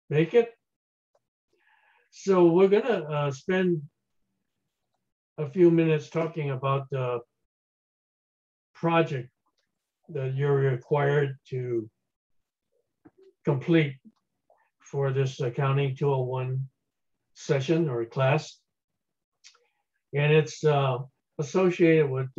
Make it? So we're gonna spend a few minutes talking about the project that you're required to complete for this Accounting 201 session or class. And it's associated with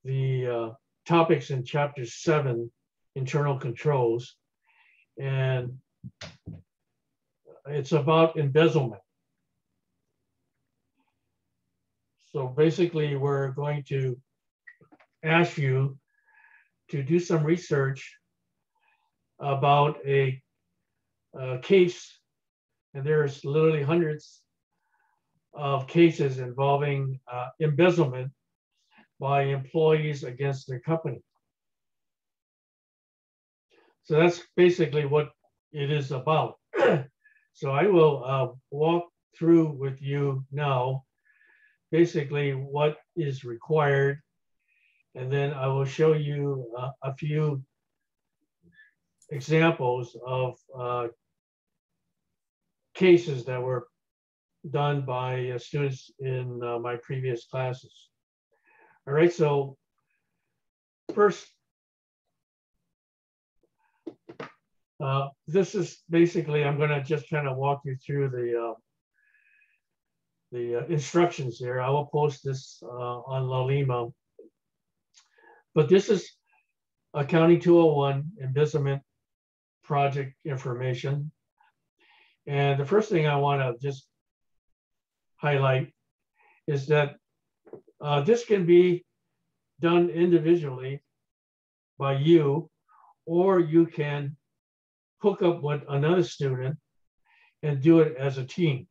the topics in chapter 7, internal controls. And it's about embezzlement. So basically, we're going to ask you to do some research about a case, and there's literally hundreds of cases involving embezzlement by employees against their company. So that's basically what it is about. So I will walk through with you now basically what is required, and then I will show you a few examples of cases that were done by students in my previous classes. All right, so first, this is basically, I'm gonna just kind of walk you through the instructions here. I will post this on Lalima. But this is Accounting 201 embezzlement project information. And the first thing I want to just highlight is that this can be done individually by you, or you can hook up with another student and do it as a team.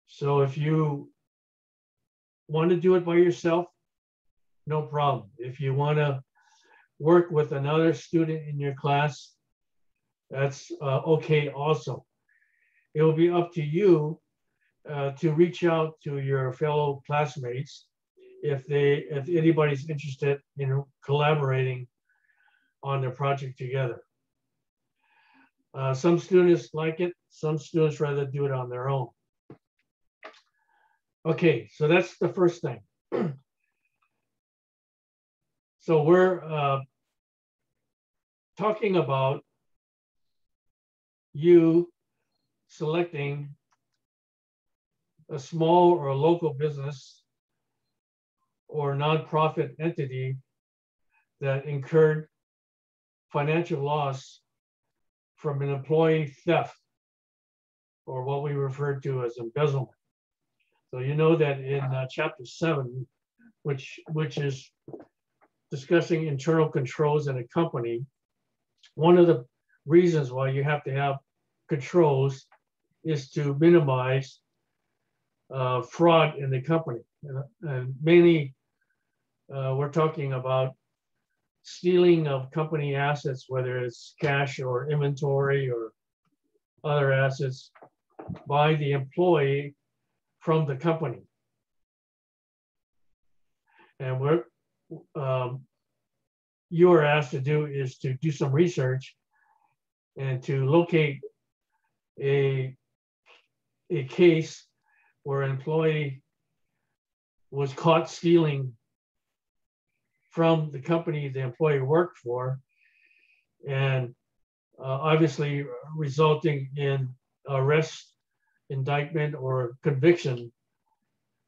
So if you want to do it by yourself, no problem. If you want to work with another student in your class, that's okay also. It will be up to you to reach out to your fellow classmates if anybody's interested in collaborating on the project together. Some students like it, some students rather do it on their own. Okay, so that's the first thing. So we're talking about you selecting a small or local business or nonprofit entity that incurred financial loss from an employee theft, or what we refer to as embezzlement. So you know that in chapter 7, which is discussing internal controls in a company, one of the reasons why you have to have controls is to minimize fraud in the company. And mainly, we're talking about stealing of company assets, whether it's cash or inventory or other assets, by the employee from the company. And what you are asked to do is to do some research and to locate a case where an employee was caught stealing from the company the employee worked for, and obviously resulting in arrest, indictment, or conviction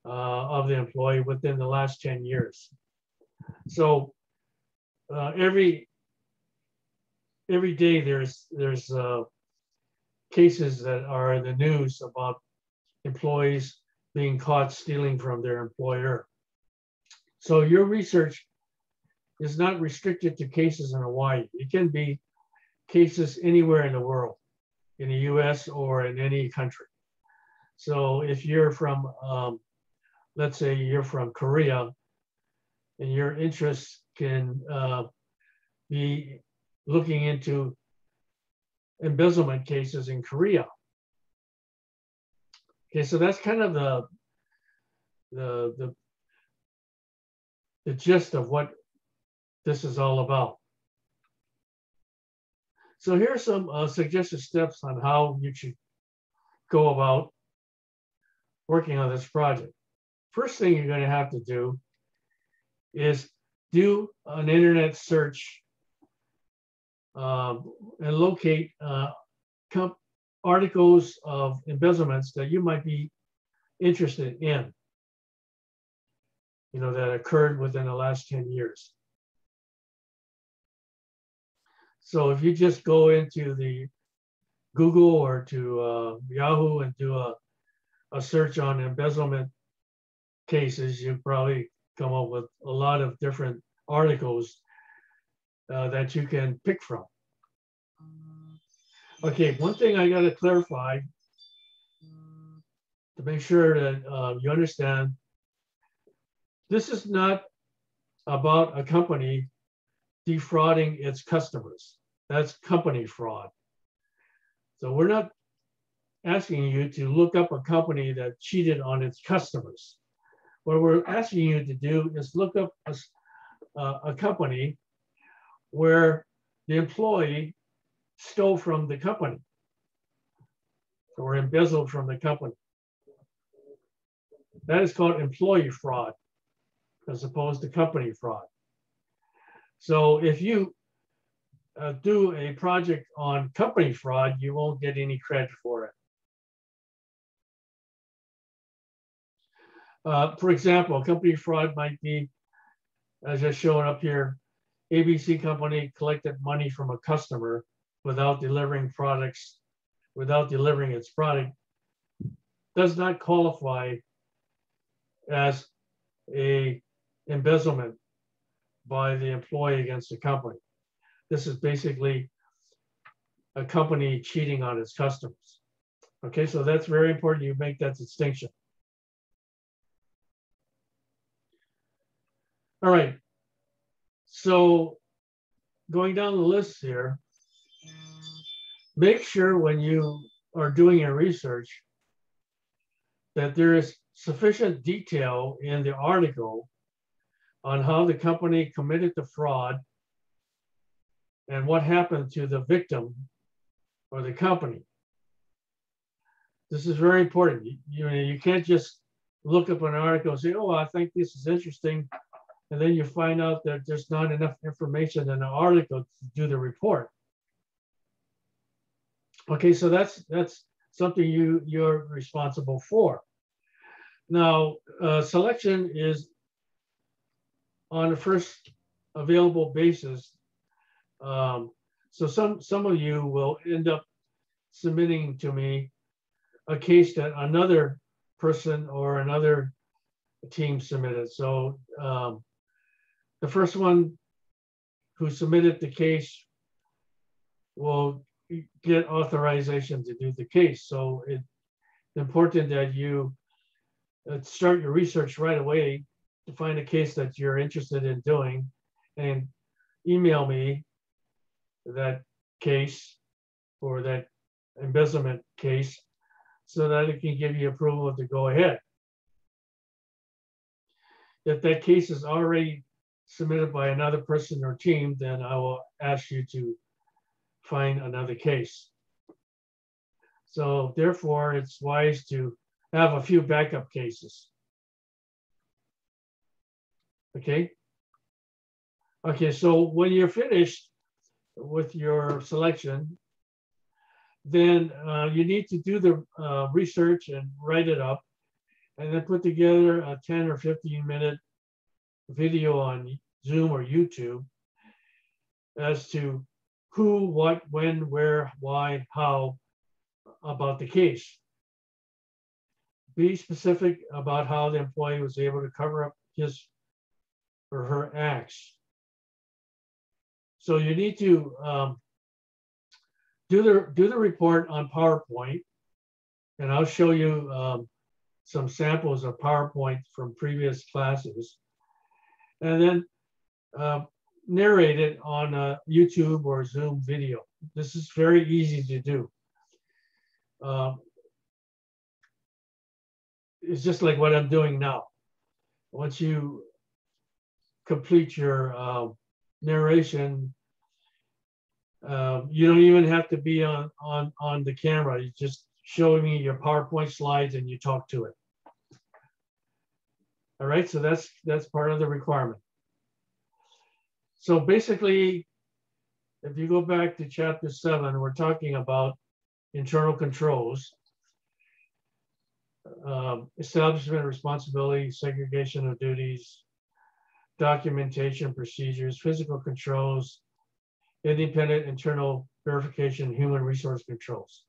of the employee within the last 10 years. So every day there's cases that are in the news about employees being caught stealing from their employer. So your research is not restricted to cases in Hawaii. It can be cases anywhere in the world, in the US or in any country. So if you're from, let's say you're from Korea, and your interests can be looking into embezzlement cases in Korea. Okay, so that's kind of the gist of what this is all about. So here are some suggested steps on how you should go about working on this project. First thing you're going to have to do is do an internet search and locate articles of embezzlements that you might be interested in, that occurred within the last 10 years. So if you just go into the Google or to Yahoo and do a search on embezzlement cases, you probably come up with a lot of different articles that you can pick from. Okay, one thing I got to clarify to make sure that you understand, this is not about a company defrauding its customers. That's company fraud. So we're not asking you to look up a company that cheated on its customers. What we're asking you to do is look up a company where the employee stole from the company or embezzled from the company. That is called employee fraud as opposed to company fraud. So if you do a project on company fraud, you won't get any credit for it. For example, company fraud might be, as just showing up here, ABC company collected money from a customer without delivering its product, does not qualify as a embezzlement by the employee against the company. This is basically a company cheating on its customers. Okay, so that's very important you make that distinction. All right, so going down the list here, make sure when you are doing your research that there is sufficient detail in the article on how the company committed the fraud and what happened to the victim or the company. This is very important. You can't just look up an article and say, oh, I think this is interesting. And then you find out that there's not enough information in the article to do the report. Okay, so that's something you're responsible for. Now, selection is on a first available basis. So some of you will end up submitting to me a case that another person or another team submitted. So the first one who submitted the case will get authorization to do the case. So it's important that you start your research right away to find a case that you're interested in doing and email me that case or that embezzlement case so that it can give you approval to go ahead. If that case is already submitted by another person or team, then I will ask you to find another case. So therefore, it's wise to have a few backup cases. Okay? Okay, so when you're finished with your selection, then you need to do the research and write it up and then put together a 10 or 15-minute video on Zoom or YouTube as to who, what, when, where, why, how about the case. Be specific about how the employee was able to cover up his or her acts. So you need to do the report on PowerPoint, and I'll show you some samples of PowerPoint from previous classes, and then narrate it on a YouTube or Zoom video. This is very easy to do. It's just like what I'm doing now. Once you complete your narration, You don't even have to be on the camera. You just show me your PowerPoint slides and you talk to it. All right, so that's part of the requirement. So basically, if you go back to chapter 7, we're talking about internal controls, establishment of responsibility, segregation of duties, documentation procedures, physical controls, independent internal verification, human resource controls.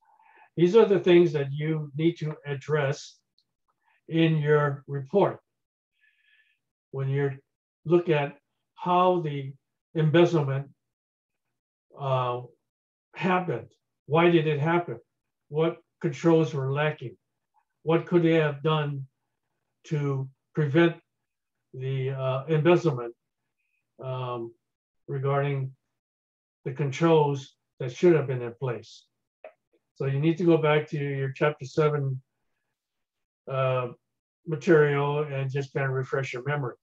These are the things that you need to address in your report when you look at how the embezzlement happened. Why did it happen? What controls were lacking? What could they have done to prevent the embezzlement regarding the controls that should have been in place? So you need to go back to your chapter 7 material and just kind of refresh your memory.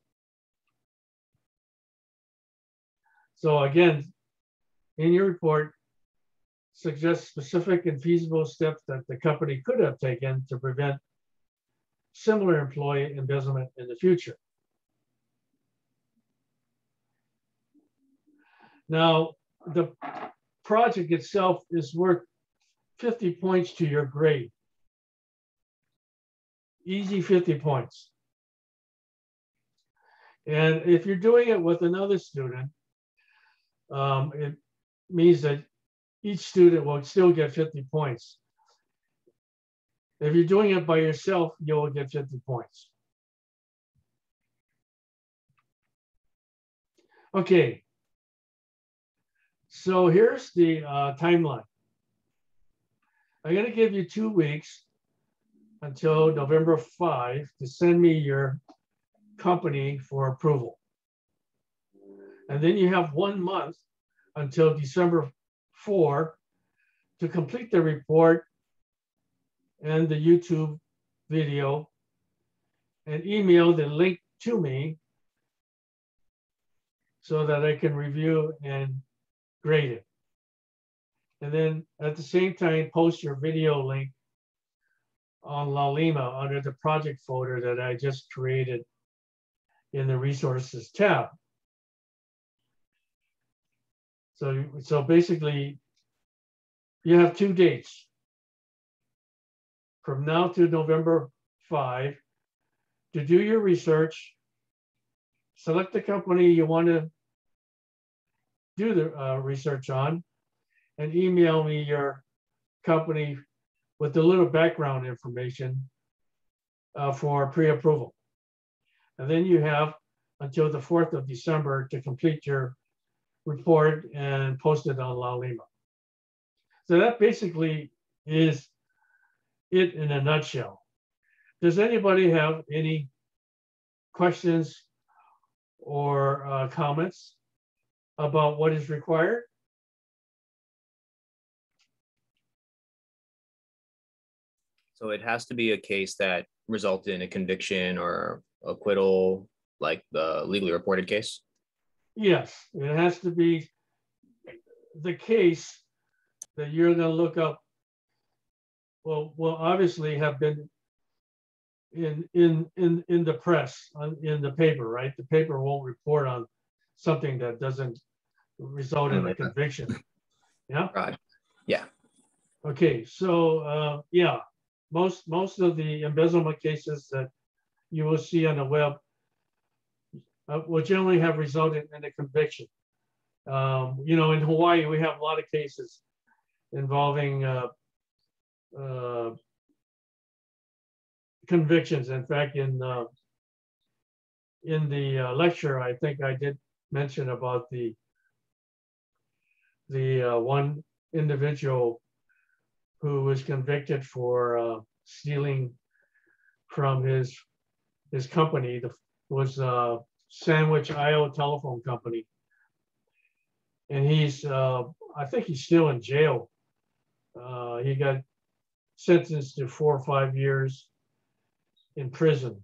So again, in your report, suggest specific and feasible steps that the company could have taken to prevent similar employee embezzlement in the future. Now, the project itself is worth 50 points to your grade. Easy 50 points. And if you're doing it with another student, it means that each student will still get 50 points. If you're doing it by yourself, you'll get 50 points. Okay. So here's the timeline. I'm going to give you 2 weeks until November 5 to send me your company for approval. And then you have 1 month until December 4 to complete the report and the YouTube video and email the link to me so that I can review and grade it. And then at the same time, post your video link on Laulima under the project folder that I just created in the resources tab. So basically, you have 2 dates. From now to November 5 to do your research, select the company you want to do the research on, and email me your company with a little background information for pre-approval. And then you have until the 4th of December to complete your report and post it on Laulima. So that basically is it in a nutshell. Does anybody have any questions or comments about what is required? So it has to be a case that resulted in a conviction or acquittal, like the legally reported case? Yes, it has to be the case that you're going to look up. Will obviously have been in the press, in the paper, right? The paper won't report on something that doesn't result in a conviction. Yeah. Right. Yeah. Okay. So yeah, most of the embezzlement cases that you will see on the web will generally have resulted in a conviction. You know, in Hawaii, we have a lot of cases involving convictions. In fact, in the lecture, I think I did mention about the one individual who was convicted for stealing from his company. Was Sandwich IO Telephone Company, and he's I think he's still in jail. He got sentenced to 4 or 5 years in prison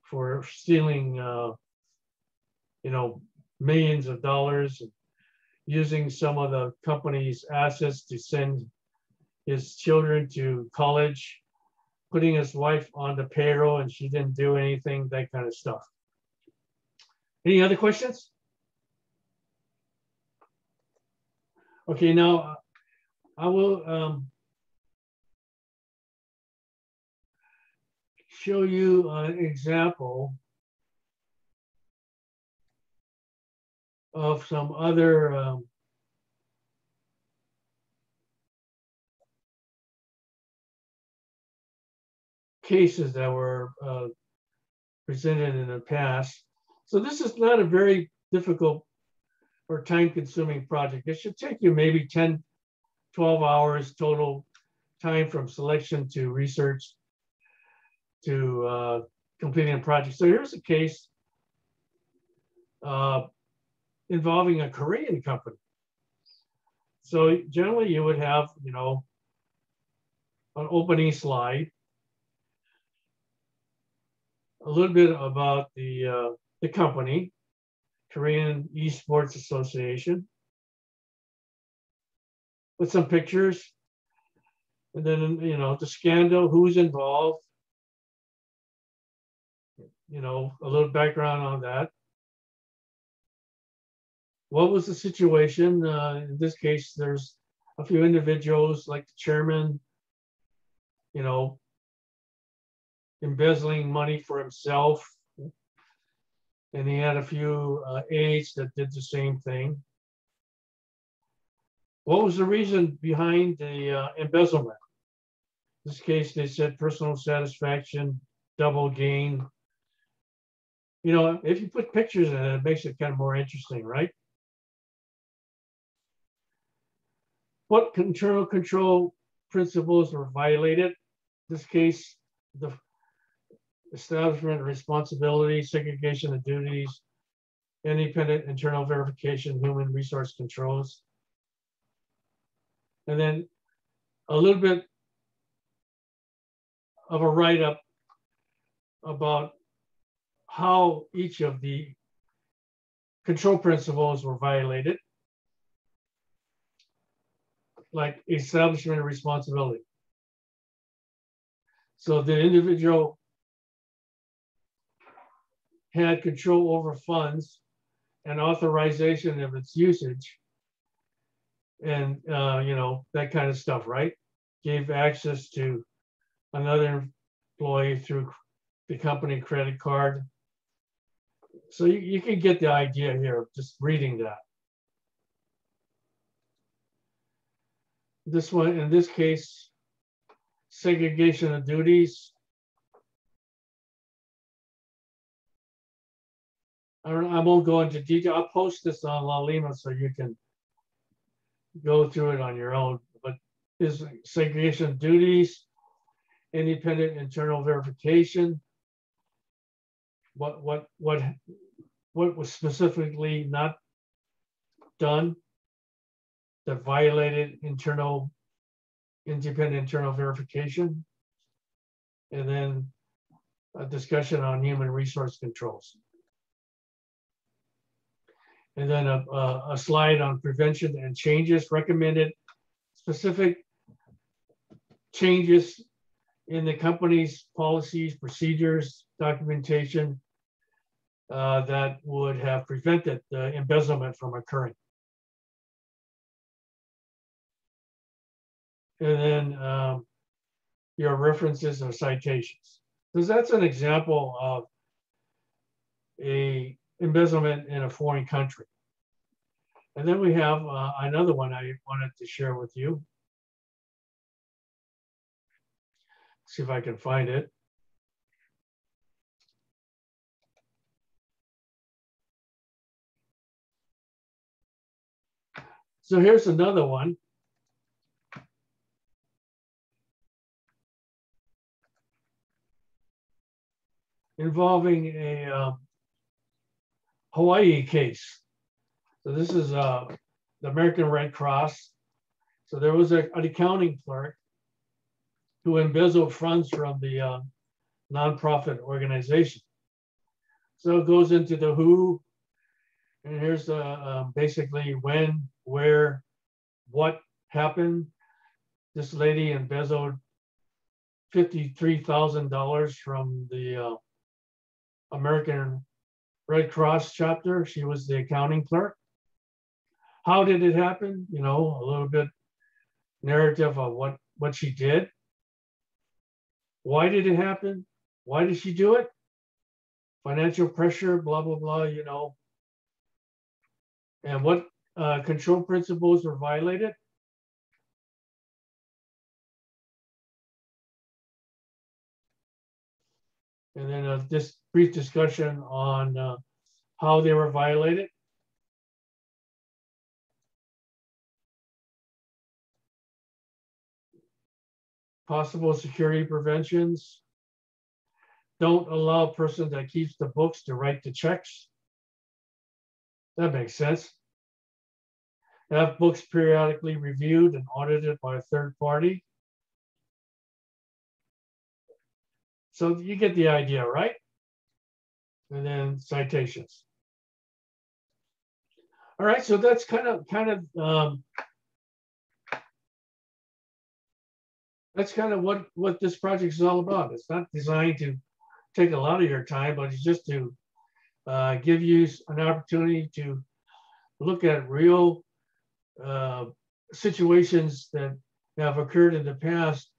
for stealing, you know, millions of dollars. using some of the company's assets to send his children to college, putting his wife on the payroll and she didn't do anything, that kind of stuff. Any other questions? Okay, now I will show you an example of some other cases that were presented in the past. So this is not a very difficult or time-consuming project. It should take you maybe 10, 12 hours total time from selection to research to completing a project. So here's a case involving a Korean company. So generally you would have, you know, an opening slide, a little bit about the company, Korean Esports Association, with some pictures, and then, you know, the scandal, who's involved, you know, a little background on that. What was the situation? In this case, there's a few individuals like the chairman, you know, embezzling money for himself. And he had a few aides that did the same thing. What was the reason behind the embezzlement? In this case, they said personal satisfaction, double gain. You know, if you put pictures in it, it makes it kind of more interesting, right? What internal control principles were violated? In this case, the establishment responsibility, segregation of duties, independent internal verification, human resource controls. And then a little bit of a write-up about how each of the control principles were violated, like establishment responsibility. So the individual had control over funds and authorization of its usage and, you know, that kind of stuff, right? Gave access to another employee through the company credit card. So you can get the idea here of just reading that. This one, in this case, segregation of duties. I won't go into detail. I'll post this on La Lima so you can go through it on your own. But is segregation of duties, independent internal verification. What was specifically not done that violated independent internal verification, and then a discussion on human resource controls. And then a slide on prevention and changes, recommended specific changes in the company's policies, procedures, documentation that would have prevented the embezzlement from occurring. And then your references or citations. Because that's an example of a embezzlement in a foreign country. And then we have another one I wanted to share with you. See if I can find it. So here's another one. Involving a Hawaii case. So this is the American Red Cross. So there was an accounting clerk who embezzled funds from the nonprofit organization. So it goes into the who, And here's basically when, where, what happened. This lady embezzled $53,000 from the American Red Cross chapter. She was the accounting clerk. How did it happen? You know, a little bit narrative of what she did. Why did it happen? Why did she do it? Financial pressure, blah, blah, blah, you know. And what control principles were violated? And then this brief discussion on how they were violated. Possible security preventions. Don't allow a person that keeps the books to write the checks. That makes sense. Have books periodically reviewed and audited by a third party. So you get the idea, right? And then citations. All right, so that's kind of what this project is all about. It's not designed to take a lot of your time, but it's just to give you an opportunity to look at real situations that have occurred in the past